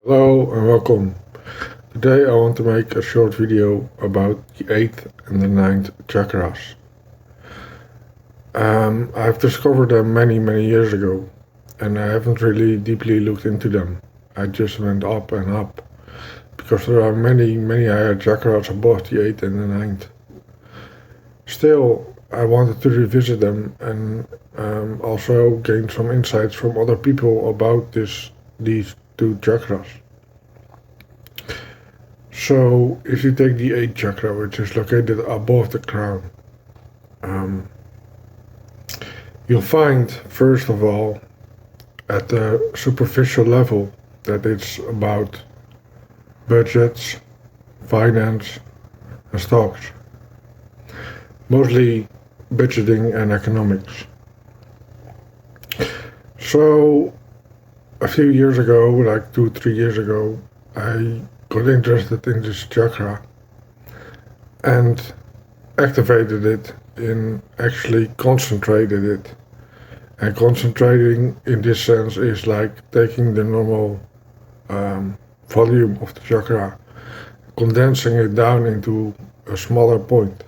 Hello and welcome. Today I want to make a short video about the 8th and the ninth chakras. I've discovered them many years ago and I haven't really deeply looked into them. I just went up and up because there are many higher chakras above the 8th and the ninth. Still, I wanted to revisit them and also gain some insights from other people about these two chakras. So, if you take the 8th chakra, which is located above the crown, you'll find, first of all, at the superficial level, that it's about budgets, finance, and stocks. Mostly budgeting and economics. So, a few years ago, like 2-3 years ago, I got interested in this chakra and activated it in actually concentrated it. And concentrating in this sense is like taking the normal volume of the chakra, condensing it down into a smaller point.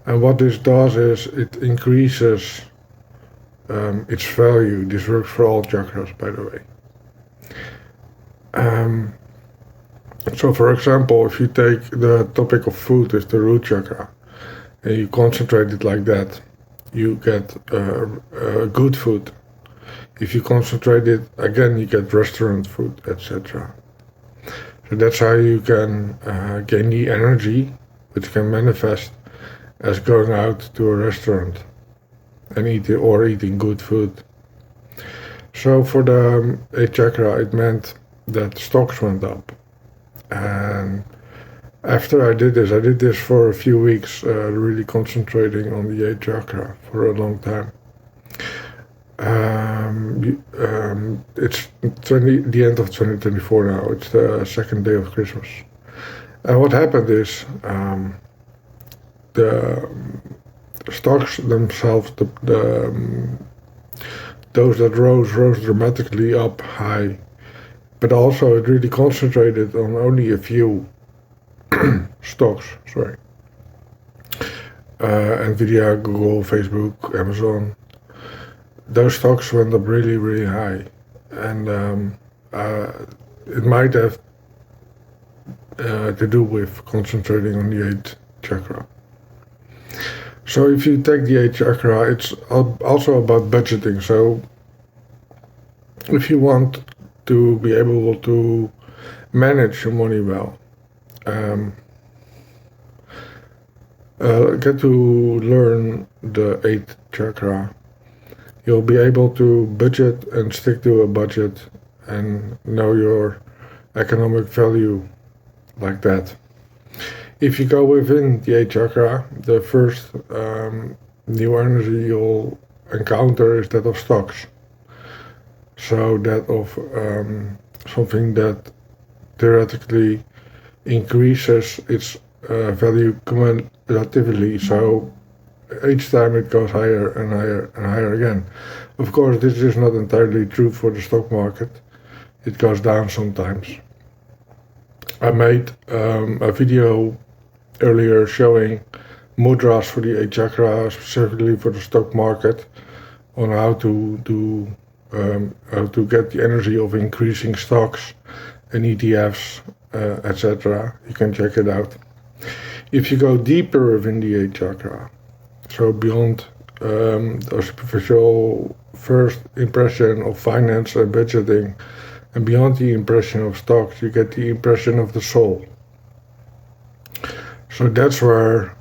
And what this does is it increases its value. This works for all chakras, by the way. So for example, if you take the topic of food as the root chakra and you concentrate it like that, you get good food. If you concentrate it again, you get restaurant food, etc. So that's how you can gain the energy, which can manifest as going out to a restaurant and eating good food. So for the 8th chakra, it meant that stocks went up. And after I did this for a few weeks, really concentrating on the 8th chakra for a long time. It's the end of 2024 now. It's the second day of Christmas. And what happened is the stocks themselves, those that rose dramatically up high. But also it really concentrated on only a few stocks, Nvidia, Google, Facebook, Amazon. Those stocks went up really high. And it might have to do with concentrating on the 8th chakra. So if you take the 8th chakra, it's also about budgeting. So if you want to be able to manage your money well, get to learn the 8th chakra, you'll be able to budget and stick to a budget and know your economic value like that. If you go within the 8th chakra, the first new energy you'll encounter is that of stocks. So that of something that theoretically increases its value cumulatively. So each time it goes higher and higher again. Of course, this is not entirely true for the stock market. It goes down sometimes. I made a video earlier showing mudras for the 8th chakra, specifically for the stock market, on how to get the energy of increasing stocks and ETFs, etc. You can check it out. If you go deeper within the 8th chakra, so beyond the superficial first impression of finance and budgeting, and beyond the impression of stocks, you get the impression of the soul. So that's where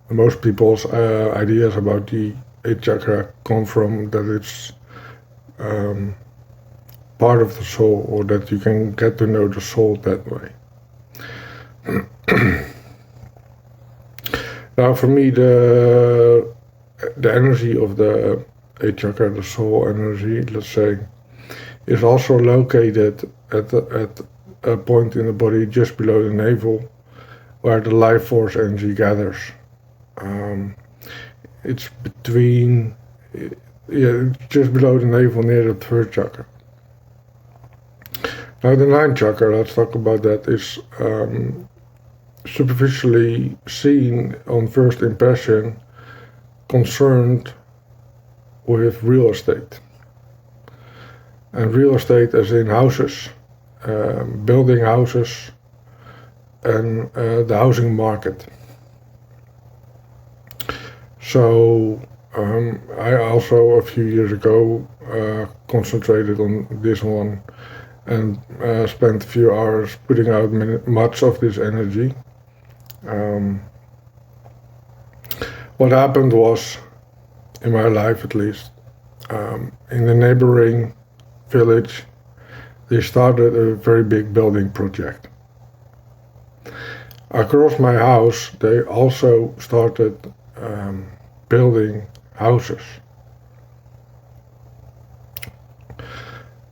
most people's ideas about the 8th chakra come from, that it's part of the soul, or that you can get to know the soul that way. Now for me, the energy of the 8th chakra, the soul energy, let's say, is also located at a point in the body just below the navel, where the life force energy gathers. It's between, just below the navel, near the 3rd chakra. Now the ninth chakra, let's talk about that, is superficially seen on first impression concerned with real estate. And real estate as in houses, building houses, and the housing market. So I also a few years ago concentrated on this one and spent a few hours putting out much of this energy. What happened was, in my life at least, in the neighboring village, they started a very big building project. Across my house, they also started building houses.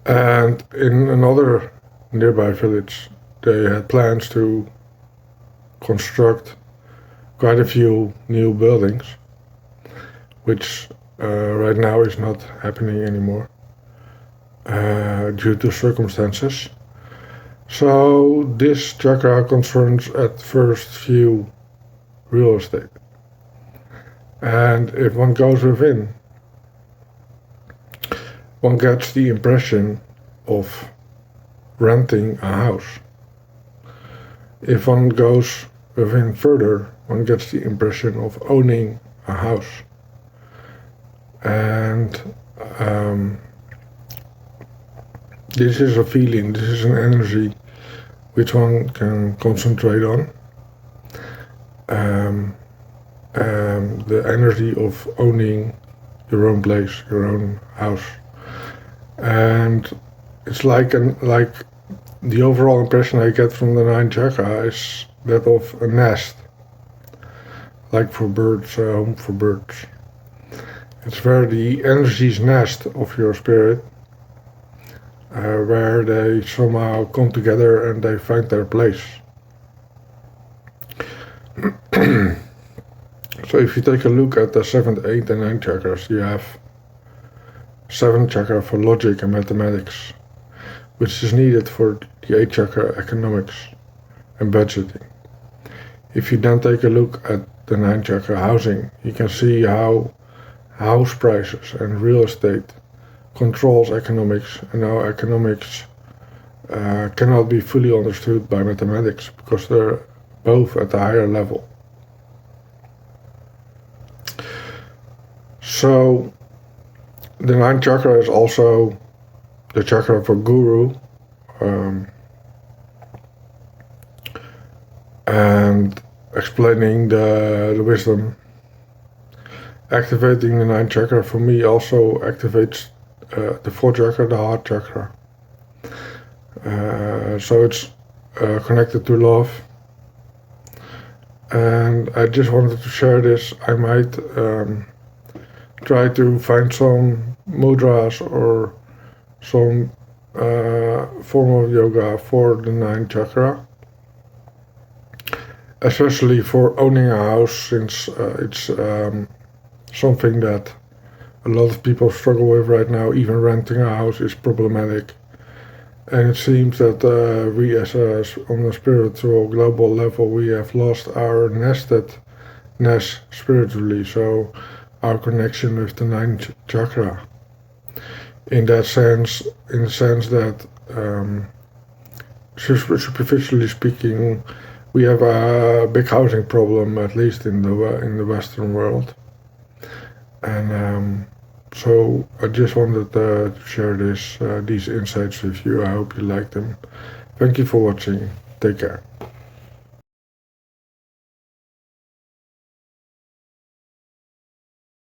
And in another nearby village, they had plans to construct quite a few new buildings, which right now is not happening anymore due to circumstances. So this chakra concerns at first view real estate. And if one goes within, one gets the impression of renting a house. If one goes within further, one gets the impression of owning a house. And this is a feeling, this is an energy which one can concentrate on. The energy of owning your own place, your own house. And it's like the overall impression I get from the ninth chakra is that of a nest, like for birds, a home for birds. It's where the energy's nest of your spirit, where they somehow come together and they find their place. So if you take a look at the 7th, 8th and 9th chakras, you have 7th chakra for logic and mathematics, which is needed for the 8th chakra economics and budgeting. If you then take a look at the 9th chakra housing, you can see how house prices and real estate controls economics, and how economics cannot be fully understood by mathematics because they're both at a higher level. So the 9th chakra is also the chakra for guru, and explaining the wisdom. Activating the 9th chakra for me also activates the 4th chakra, the heart chakra. So it's connected to love. And I just wanted to share this. I might try to find some mudras or some form of yoga for the 9th chakra, especially for owning a house, since it's something that a lot of people struggle with right now. Even renting a house is problematic, and it seems that we as on a spiritual global level, we have lost our nestedness spiritually, so our connection with the 9th chakra. In the sense that superficially speaking, we have a big housing problem, at least in the Western world. And so I just wanted to share these insights with you. I hope you liked them. Thank you for watching. Take care.